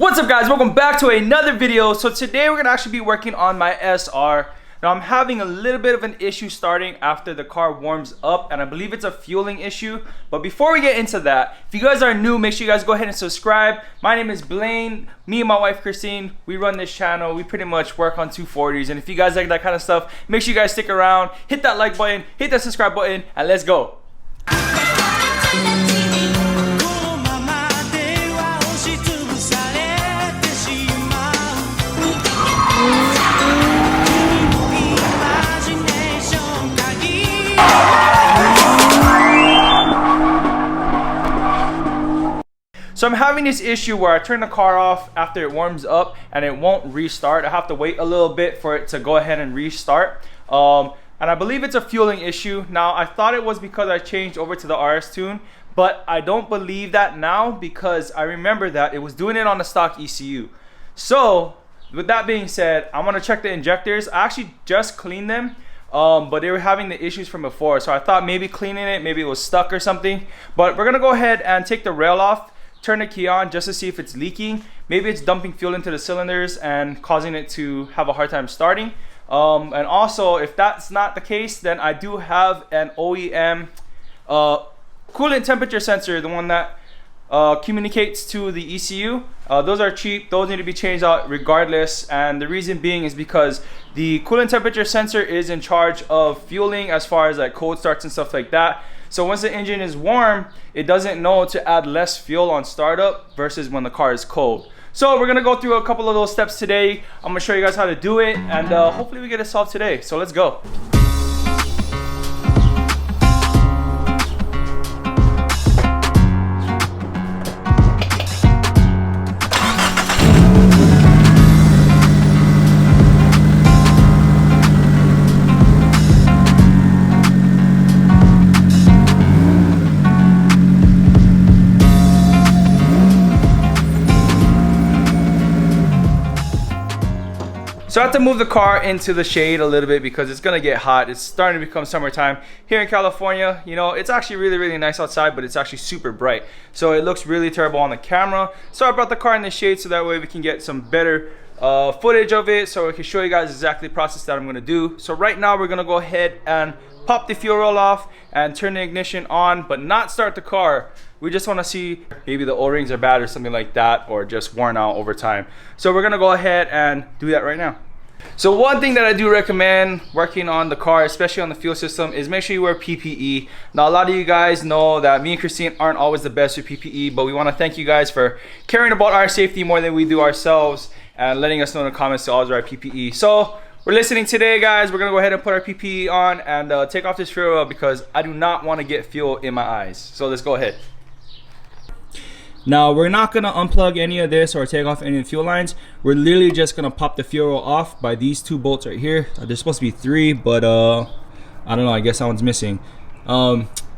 What's up guys, welcome back to another video. So today we're gonna actually be working on my SR. Now I'm having a little bit of an issue starting after the car warms up, and I believe it's a fueling issue. But before we get into that, if you guys are new, make sure you guys go ahead and subscribe. My name is Blaine. Me and my wife Christine, we run this channel. We pretty much work on 240s, and if you guys like that kind of stuff, make sure you guys stick around, hit that like button, hit that subscribe button, and let's go. So I'm having this issue where I turn the car off after it warms up and it won't restart. I have to wait a little bit for it to go ahead and restart. And I believe it's a fueling issue. Now, I thought it was because I changed over to the RS tune, but I don't believe that now because I remember that it was doing it on the stock ECU. So with that being said, I'm gonna check the injectors. I actually just cleaned them, but they were having the issues from before. So I thought maybe cleaning it, maybe it was stuck or something. But we're gonna go ahead and take the rail off, turn the key on just to see if it's leaking. Maybe it's dumping fuel into the cylinders and causing it to have a hard time starting. And also, if that's not the case, then I do have an OEM coolant temperature sensor, the one that communicates to the ECU. Those are cheap, those need to be changed out regardless, and the reason being is because the coolant temperature sensor is in charge of fueling as far as like cold starts and stuff like that. So once the engine is warm, it doesn't know to add less fuel on startup versus when the car is cold. So we're gonna go through a couple of those steps today. I'm gonna show you guys how to do it, and hopefully we get it solved today. So let's go. So I have to move the car into the shade a little bit because it's gonna get hot. It's starting to become summertime here in California. You know, it's actually really nice outside, but it's actually super bright. So it looks really terrible on the camera. So I brought the car in the shade so that way we can get some better footage of it, so I can show you guys exactly the process that I'm gonna do. So right now we're gonna go ahead and pop the fuel roll off and turn the ignition on, but not start the car. We just want to see maybe the O-rings are bad or something like that, or just worn out over time. So we're gonna go ahead and do that right now. So one thing that I do recommend working on the car, especially on the fuel system, is make sure you wear PPE. Now a lot of you guys know that me and Christine aren't always the best with PPE, but we want to thank you guys for caring about our safety more than we do ourselves and letting us know in the comments to always wear PPE. So we're listening today, guys. We're gonna go ahead and put our PPE on and take off this fuel rail because I do not want to get fuel in my eyes. So let's go ahead. Now we're not gonna unplug any of this or take off any of the fuel lines. We're literally just gonna pop the fuel roll off by these two bolts right here. There's supposed to be three, but I don't know, I guess that one's missing.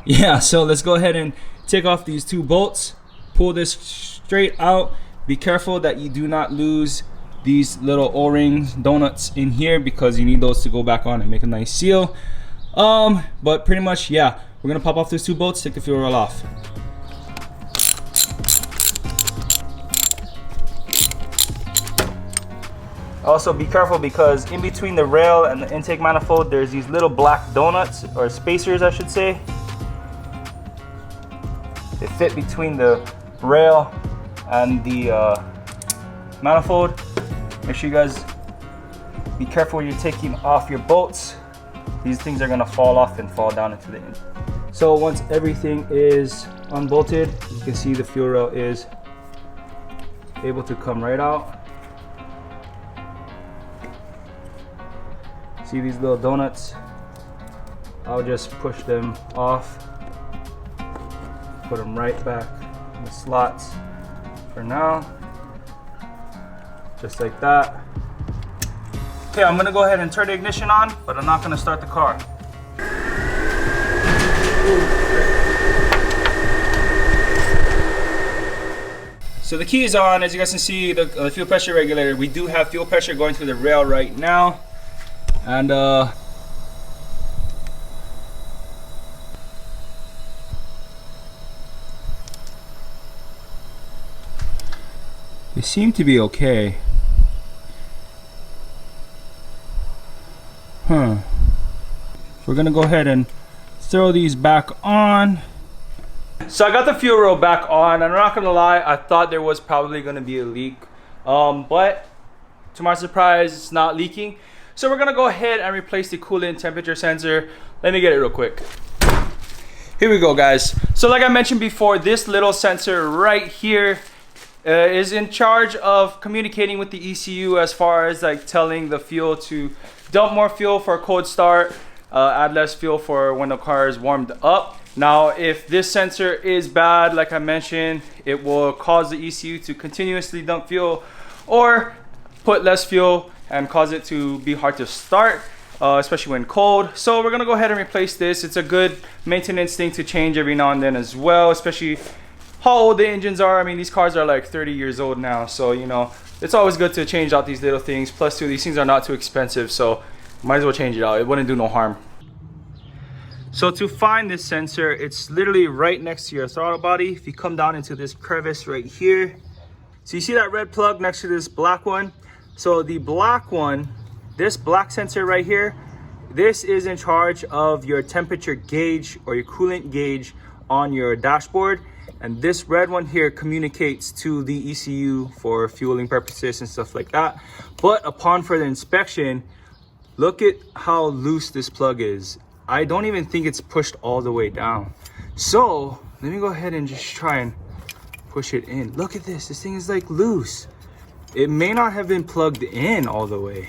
Yeah, so let's go ahead and take off these two bolts, pull this straight out. Be careful that you do not lose these little O-rings, donuts in here, because you need those to go back on and make a nice seal. But pretty much, yeah, we're gonna pop off these two bolts, take the fuel roll off. Also be careful because in between the rail and the intake manifold there's these little black donuts, or spacers I should say. They fit between the rail and the manifold. Make sure you guys be careful when you're taking off your bolts. These things are gonna fall off and fall down into the engine. So once everything is unbolted, you can see the fuel rail is able to come right out. See these little donuts? I'll just push them off, put them right back in the slots for now, just like that. Okay, I'm gonna go ahead and turn the ignition on, but I'm not gonna start the car. So the key is on. As you guys can see, the fuel pressure regulator, we do have fuel pressure going through the rail right now. And seem to be okay. We're gonna go ahead and throw these back on. So I got the fuel roll back on, and I'm not gonna lie, I thought there was probably gonna be a leak, but to my surprise, it's not leaking. So we're gonna go ahead and replace the coolant temperature sensor. Let me get it real quick. Here we go, guys. So like I mentioned before, this little sensor right here is in charge of communicating with the ECU as far as like telling the fuel to dump more fuel for a cold start, add less fuel for when the car is warmed up. Now, if this sensor is bad, like I mentioned, it will cause the ECU to continuously dump fuel or put less fuel and cause it to be hard to start, especially when cold. So we're gonna go ahead and replace this. It's a good maintenance thing to change every now and then as well, especially how old the engines are. I mean, these cars are like 30 years old now, so you know, it's always good to change out these little things. Plus, too, these things are not too expensive, so might as well change it out. It wouldn't do no harm. So to find this sensor, it's literally right next to your throttle body. If you come down into this crevice right here, so you see that red plug next to this black one? So the black one, this black sensor right here, this is in charge of your temperature gauge or your coolant gauge on your dashboard. And this red one here communicates to the ECU for fueling purposes and stuff like that. But upon further inspection, look at how loose this plug is. I don't even think it's pushed all the way down. So let me go ahead and just try and push it in. Look at this, this thing is like loose. It may not have been plugged in all the way.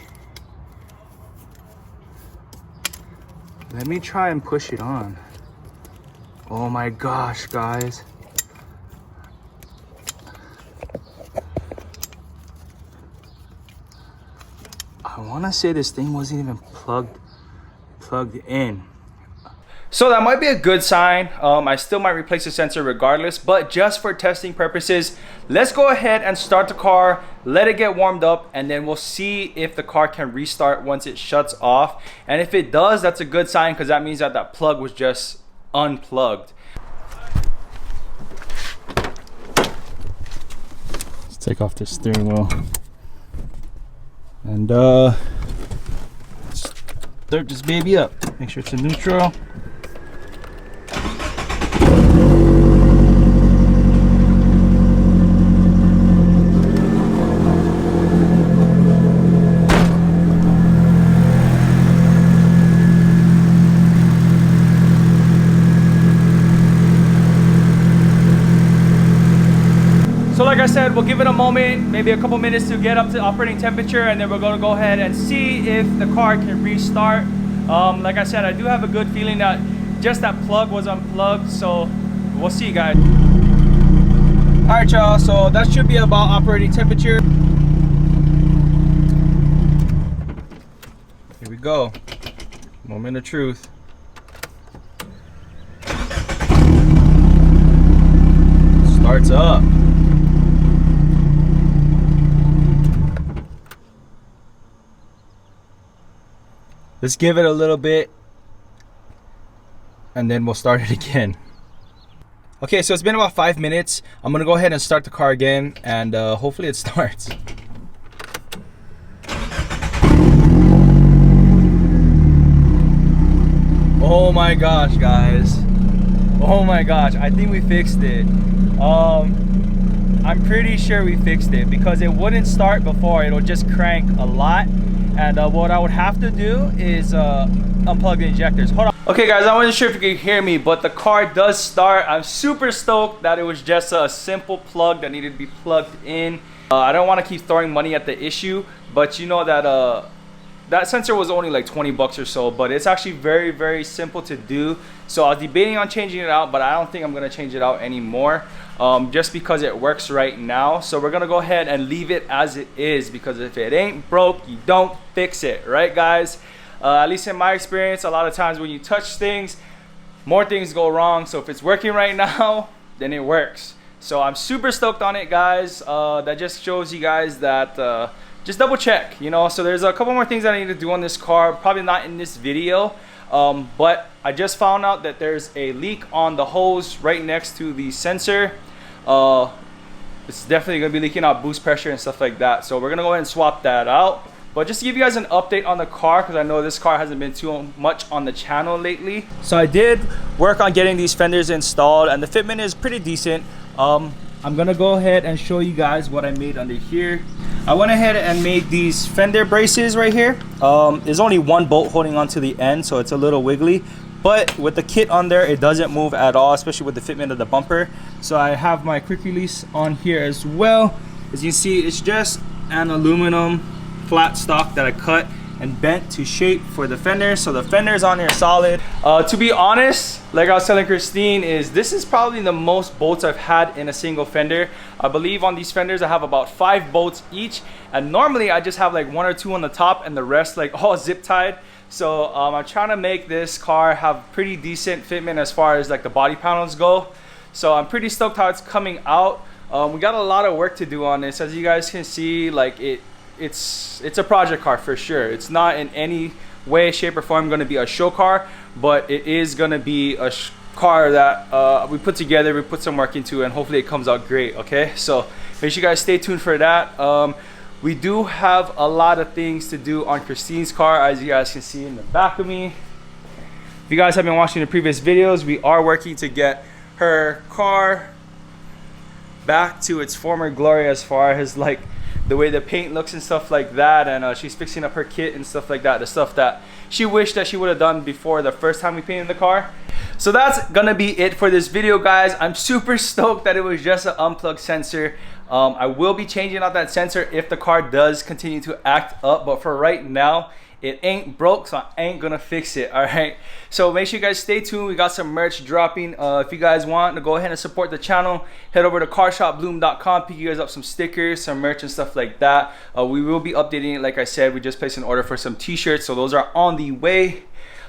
Let me try and push it on. Oh my gosh, guys. I want to say this thing wasn't even plugged in. So that might be a good sign. I still might replace the sensor regardless, but just for testing purposes, let's go ahead and start the car, let it get warmed up, and then we'll see if the car can restart once it shuts off. And if it does, that's a good sign, because that means that that plug was just unplugged. Let's take off the steering wheel. And start this baby up. Make sure it's in neutral. So like I said, we'll give it a moment, maybe a couple minutes to get up to operating temperature, and then we're gonna go ahead and see if the car can restart. Like I said, I do have a good feeling that just that plug was unplugged, so we'll see, guys. All right, y'all, so that should be about operating temperature. Here we go, moment of truth. Starts up. Let's give it a little bit and then we'll start it again. Okay, so it's been about 5 minutes. I'm gonna go ahead and start the car again, and hopefully it starts. Oh my gosh, guys. Oh my gosh, I think we fixed it. I'm pretty sure we fixed it, because it wouldn't start before. It'll just crank a lot. And what I would have to do is unplug the injectors. Hold on. Okay, guys, I wasn't sure if you could hear me, but the car does start. I'm super stoked that it was just a simple plug that needed to be plugged in. I don't want to keep throwing money at the issue, but you know that that sensor was only like 20 bucks or so, but it's actually very, very simple to do. So I was debating on changing it out, but I don't think I'm gonna change it out anymore, just because it works right now. So we're gonna go ahead and leave it as it is, because if it ain't broke, you don't fix it, right, guys? At least in my experience, a lot of times when you touch things, more things go wrong. So if it's working right now, then it works. So I'm super stoked on it, guys. That just shows you guys that just double check, you know. So there's a couple more things that I need to do on this car, probably not in this video, but I just found out that there's a leak on the hose right next to the sensor. it's definitely gonna be leaking out boost pressure and stuff like that. So we're gonna go ahead and swap that out. But just to give you guys an update on the car, because I know this car hasn't been too much on the channel lately. So I did work on getting these fenders installed, and the fitment is pretty decent. I'm gonna go ahead and show you guys what I made under here. I went ahead and made these fender braces right here. There's only one bolt holding onto the end, so it's a little wiggly. But with the kit on there, it doesn't move at all, especially with the fitment of the bumper. So I have my quick release on here as well. As you see, it's just an aluminum flat stock that I cut and bent to shape for the fenders. So the fenders on here solid. To be honest, like I was telling Christine, this is probably the most bolts I've had in a single fender. I believe on these fenders I have about 5 bolts each, and normally I just have like 1 or 2 on the top and the rest like all zip tied. So I'm trying to make this car have pretty decent fitment as far as like the body panels go. So I'm pretty stoked how it's coming out. We got a lot of work to do on this. As you guys can see, like it's a project car for sure. It's not in any way, shape, or form going to be a show car, but it is going to be a car that we put together, we put some work into, and hopefully it comes out great. Okay, so make sure you guys stay tuned for that. We do have a lot of things to do on Christine's car, as you guys can see in the back of me. If you guys have been watching the previous videos, we are working to get her car back to its former glory as far as like the way the paint looks and stuff like that, and she's fixing up her kit and stuff like that, the stuff that she wished that she would have done before the first time we painted the car. So that's gonna be it for this video, guys. I'm super stoked that it was just an unplugged sensor. I will be changing out that sensor if the car does continue to act up, but for right now it ain't broke, so I ain't gonna fix it. All right, so make sure you guys stay tuned. We got some merch dropping. If you guys want to go ahead and support the channel, head over to carshopbloom.com, pick you guys up some stickers, some merch and stuff like that. We will be updating it. Like I said, we just placed an order for some t-shirts, so those are on the way.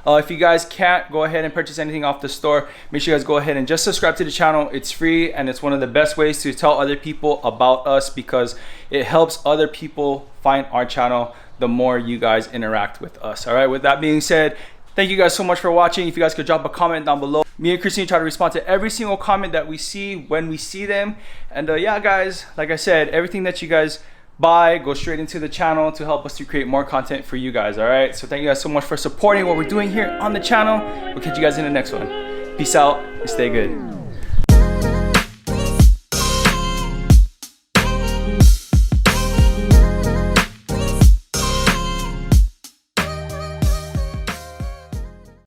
If you guys can't go ahead and purchase anything off the store, make sure you guys go ahead and just subscribe to the channel. It's free, and it's one of the best ways to tell other people about us, because it helps other people find our channel the more you guys interact with us. All right, with that being said, thank you guys so much for watching. If you guys could drop a comment down below, me and Christine try to respond to every single comment that we see when we see them. And yeah, guys, like I said, everything that you guys buy goes straight into the channel to help us to create more content for you guys. All right, so thank you guys so much for supporting what we're doing here on the channel. We'll catch you guys in the next one. Peace out and stay good.